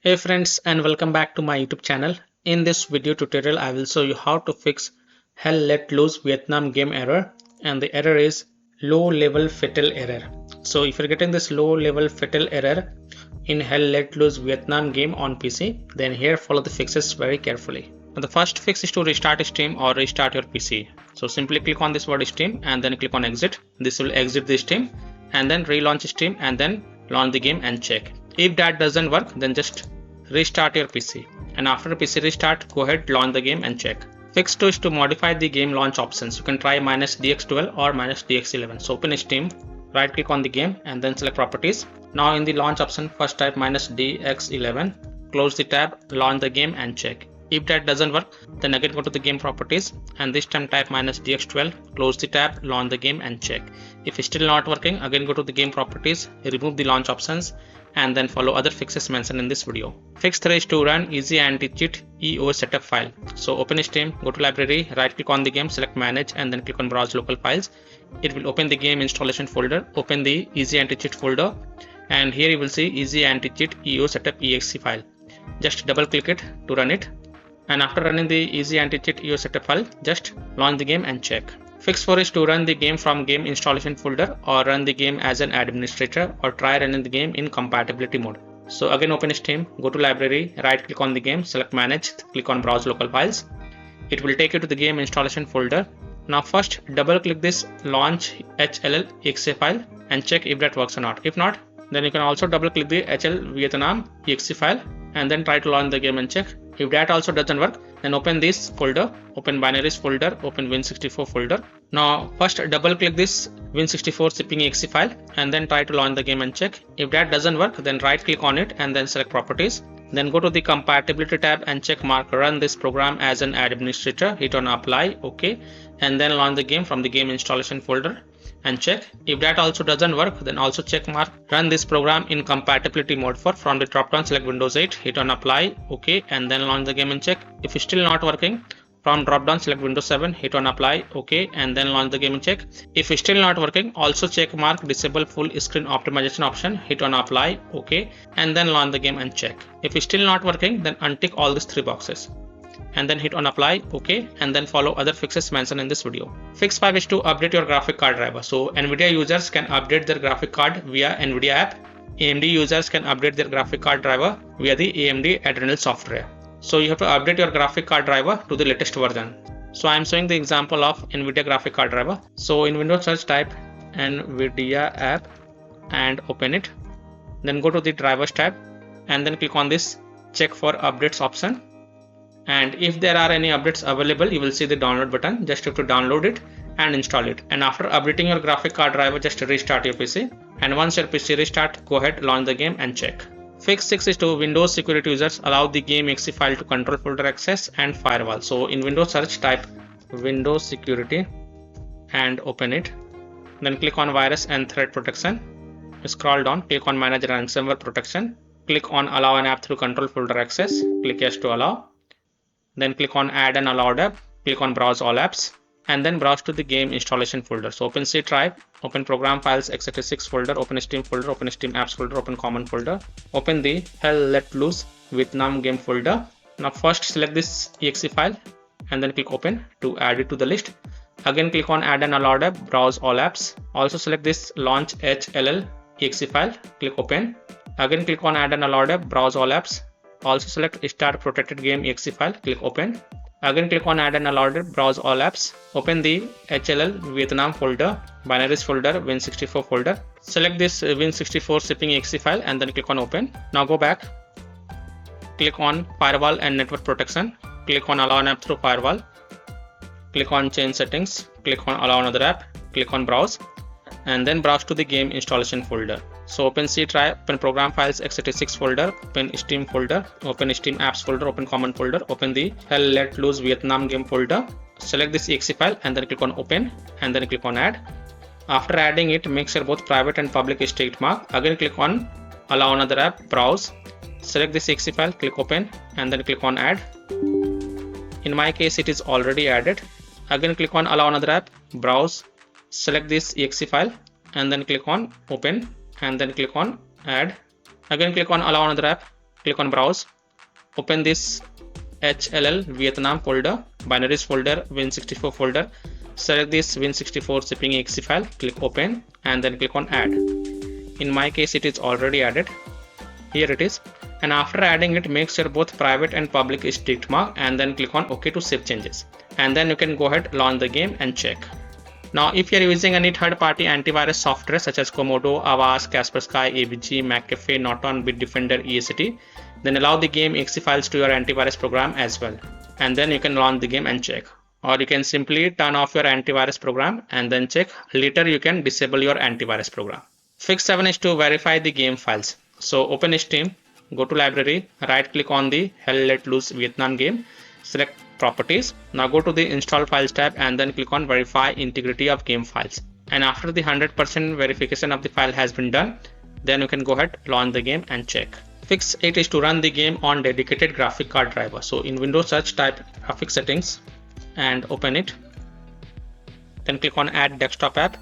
Hey friends, and welcome back to my YouTube channel. In this video tutorial I will show you how to fix Hell Let Loose Vietnam game error, and the error is low level fatal error. So if you're getting this low level fatal error in Hell Let Loose Vietnam game on PC, then here follow the fixes very carefully. Now the first fix is to restart Steam or restart your PC. So simply click on this word Steam and then click on exit. This will exit the Steam, and then relaunch Steam and then launch the game and check. If that doesn't work, then just restart your PC, and after PC restart, go ahead, launch the game and check. Fix 2 is to modify the game launch options. You can try -DX12 or -DX11. So open Steam, right click on the game and then select properties. Now in the launch option, first type -DX11, close the tab, launch the game and check. If that doesn't work, then again go to the game properties and this time type -DX12, close the tab, launch the game and check. If it's still not working, again go to the game properties, remove the launch options and then follow other fixes mentioned in this video. Fix 3 is to run easy anti-cheat EO setup file. So open Steam, go to library, right click on the game, select manage and then click on browse local files. It will open the game installation folder, open the easy anti-cheat folder, and here you will see easy anti-cheat EO setup exe file. Just double click it to run it, and after running the easy anti-cheat EO setup file, just launch the game and check. Fix 4 is to run the game from game installation folder or run the game as an administrator or try running the game in compatibility mode. So again open Steam, go to library, right click on the game, select manage, click on browse local files. It will take you to the game installation folder. Now first double click this launch HLL.exe file and check if that works or not. If not, then you can also double click the HL Vietnam exe file and then try to launch the game and check. If that also doesn't work, then open this folder, open binaries folder, open Win64 folder. Now first double click this Win64 shipping exe file and then try to launch the game and check. If that doesn't work, then right click on it and then select properties. Then go to the compatibility tab and check mark run this program as an administrator, hit on apply, OK, and then launch the game from the game installation folder and check. If that also doesn't work, then also check mark run this program in compatibility mode for. From the drop down select Windows 8, hit on apply, OK, and then launch the game and check. If it's still not working, from drop down select Windows 7, hit on apply, OK, and then launch the game and check. If it's still not working, also check mark disable full screen optimization option, hit on apply, OK, and then launch the game and check. If it's still not working, then untick all these 3 boxes and then hit on apply, OK, and then follow other fixes mentioned in this video. Fix 5 is to update your graphic card driver. So NVIDIA users can update their graphic card via NVIDIA app. AMD users can update their graphic card driver via the AMD Adrenal software. So you have to update your graphic card driver to the latest version. So I am showing the example of NVIDIA graphic card driver. So in Windows search type NVIDIA app and open it. Then go to the drivers tab and then click on this check for updates option. And if there are any updates available, you will see the download button. Just have to download it and install it. And after updating your graphic card driver, just restart your PC. And once your PC restart, go ahead, launch the game and check. Fix 6 is to Windows security users allow the game exe file to control folder access and firewall. So in Windows search type Windows security and open it. Then click on virus and threat protection. Scroll down, click on manage ransomware protection. Click on allow an app through control folder access. Click yes to allow. Then click on add an allowed app, click on browse all apps, and then browse to the game installation folder. So open C drive, open program files x86 folder, open Steam folder, open Steam apps folder, open common folder, open the Hell Let Loose Vietnam game folder. Now first select this exe file and then click open to add it to the list. Again click on add an allowed app, browse all apps. Also select this launch HLL exe file, click open. Again click on add an allowed app, browse all apps. Also select start protected game exe file, click open. Again click on add and allowed, browse all apps. Open the HLL Vietnam folder, binaries folder, Win64 folder. Select this Win64 shipping exe file and then click on open. Now go back. Click on firewall and network protection. Click on allow an app through firewall. Click on change settings. Click on allow another app. Click on browse. And then browse to the game installation folder. So open C drive, open program files x86 folder, open Steam folder, open Steam apps folder, open common folder, open the Hell Let Loose Vietnam game folder. Select this exe file and then click on open and then click on add. After adding it, make sure both private and public is ticked mark. Again click on allow another app, browse. Select this exe file, click open and then click on add. In my case it is already added. Again click on allow another app, browse. Select this exe file and then click on open and then click on add. Again click on allow another app, click on browse, open this HLL Vietnam folder, binaries folder, Win64 folder, select this Win64 zipping exe file, click open and then click on add. In my case it is already added. Here it is, and after adding it, make sure both private and public is ticked mark and then click on OK to save changes, and then you can go ahead, launch the game and check. Now if you are using any third-party antivirus software such as Komodo, Avast, Kaspersky, AVG, McAfee, Norton, Bitdefender, EACT, then allow the game exe files to your antivirus program as well, and then you can launch the game and check. Or you can simply turn off your antivirus program and then check. Later you can disable your antivirus program. Fix 7 is to verify the game files. So open Steam, go to library, right click on the Hell Let Loose Vietnam game, select properties. Now go to the install files tab and then click on verify integrity of game files. And after the 100% verification of the file has been done, then you can go ahead, launch the game and check. Fix 8 is to run the game on dedicated graphic card driver. So in Windows search, type graphic settings and open it. Then click on add desktop app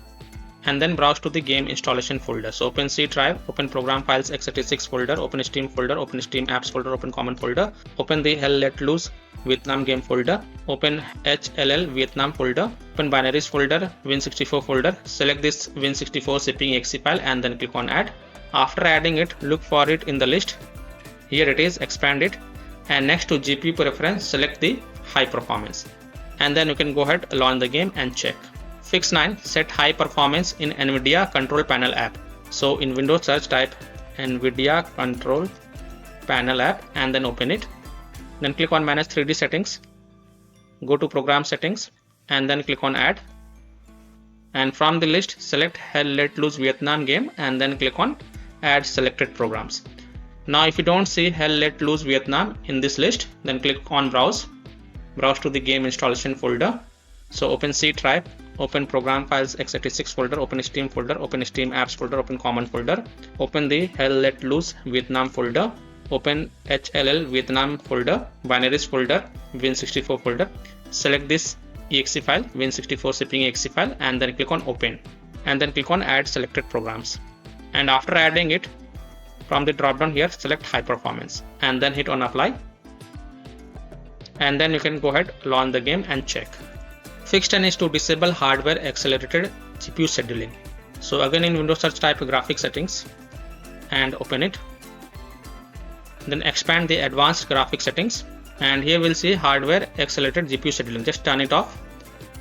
and then browse to the game installation folder. So open C drive, open program files x86 folder, open Steam folder, open Steam apps folder, open common folder, open the Hell Let Loose Vietnam game folder, open HLL Vietnam folder, open binaries folder, Win64 folder, select this Win64 zipping exe file and then click on add. After adding it, look for it in the list. Here it is, expand it, and next to GPU preference, select the high performance, and then you can go ahead, launch the game and check. Fix 9, set high performance in NVIDIA Control Panel app. So in Windows search, type NVIDIA Control Panel app and then open it. Then click on manage 3D settings, go to program settings and then click on add. And from the list, select Hell Let Loose Vietnam game and then click on add selected programs. Now if you don't see Hell Let Loose Vietnam in this list, then click on browse to the game installation folder. So open C drive, open program files x86 folder, open Steam folder, open Steam apps folder, open common folder, open the Hell Let Loose Vietnam folder, open HLL Vietnam folder, binaries folder, Win64 folder, select this exe file, Win64 zipping exe file and then click on open and then click on add selected programs. And after adding it, from the drop down here, select high performance and then hit on apply, and then you can go ahead, launch the game and check. Fix 10 is to disable hardware accelerated GPU scheduling. So again in Windows search, type graphic settings and open it. Then expand the advanced graphic settings and here we'll see hardware accelerated GPU scheduling. Just turn it off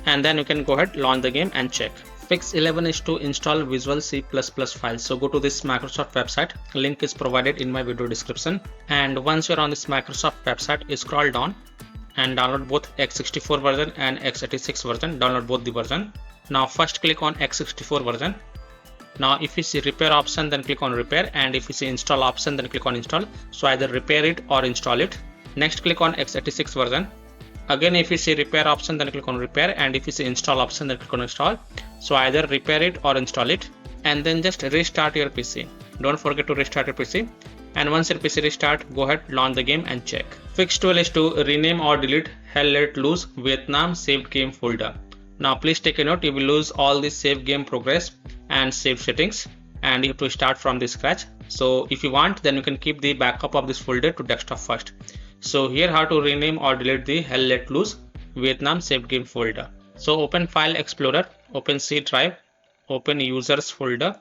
and then you can go ahead, launch the game and check. Fix 11 is to install Visual C++ files. So go to this Microsoft website, link is provided in my video description, and once you're on this Microsoft website, you scroll down and download both x64 version and x86 version. Download both the version. Now first click on x64 version. Now if you see repair option, then click on repair, and if you see install option, then click on install. So either repair it or install it. Next click on x86 version. Again if you see repair option, then click on repair, and if you see install option, then click on install. So either repair it or install it, and then just restart your PC. Don't forget to restart your PC. And once your PC restart, go ahead, launch the game and check. Fix 12 is to rename or delete Hell Let Loose Vietnam saved game folder. Now please take a note, you will lose all the save game progress and save settings, and you have to start from the scratch. So if you want, then you can keep the backup of this folder to desktop first. So here how to rename or delete the Hell Let Loose Vietnam saved game folder. So open File Explorer, open C drive, open Users folder,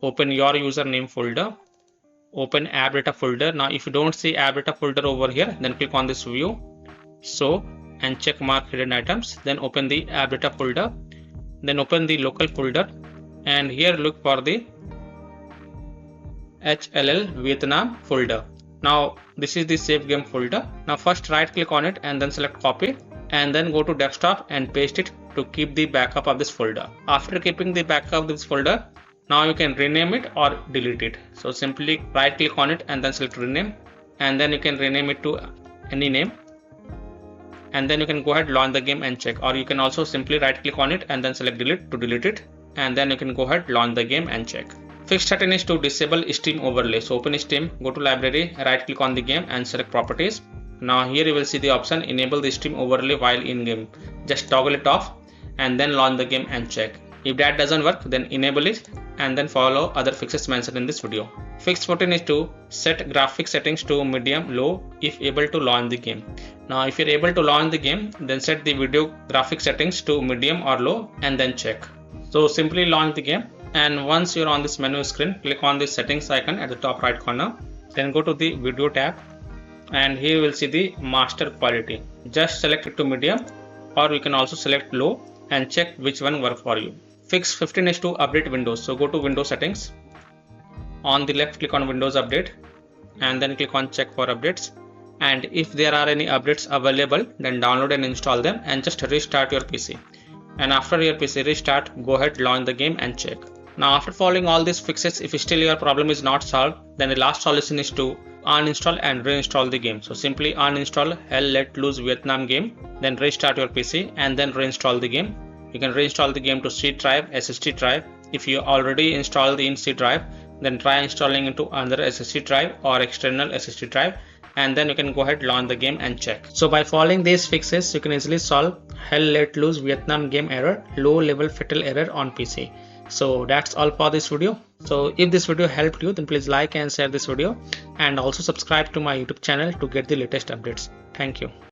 open your username folder, open app data folder. Now if you don't see app data folder over here, then click on this view, so, and check mark hidden items, then open the app data folder, then open the local folder, and here look for the HLL Vietnam folder. Now this is the save game folder. Now first right click on it and then select copy, and then go to desktop and paste it to keep the backup of this folder. After keeping the backup of this folder, now you can rename it or delete it. So simply right click on it and then select rename, and then you can rename it to any name, and then you can go ahead, launch the game and check. Or you can also simply right click on it and then select delete to delete it, and then you can go ahead, launch the game and check. Fix 13 is to disable Steam overlay. So open Steam, go to library, right click on the game and select properties. Now here you will see the option enable the Steam overlay while in game. Just toggle it off and then launch the game and check. If that doesn't work, then enable it and then follow other fixes mentioned in this video. Fix 14 is to set graphic settings to medium low if able to launch the game. Now if you're able to launch the game, then set the video graphic settings to medium or low and then check. So simply launch the game, and once you're on this menu screen, click on the settings icon at the top right corner, then go to the video tab, and here you will see the master quality. Just select it to medium, or you can also select low and check which one works for you. Fix 15 is to update Windows. So go to Windows settings. On the left, click on Windows Update and then click on check for updates. And if there are any updates available, then download and install them and just restart your PC. And after your PC restart, go ahead, launch the game and check. Now after following all these fixes, if still your problem is not solved, then the last solution is to uninstall and reinstall the game. So simply uninstall Hell Let Loose Vietnam game, then restart your PC and then reinstall the game. You can reinstall the game to C drive, SSD drive. If you already installed in C drive, then try installing into another SSD drive or external SSD drive, and then you can go ahead, launch the game and check. So by following these fixes, you can easily solve Hell Let Loose Vietnam game error, low level fatal error on PC. So that's all for this video. So if this video helped you, then please like and share this video, and also subscribe to my YouTube channel to get the latest updates. Thank you.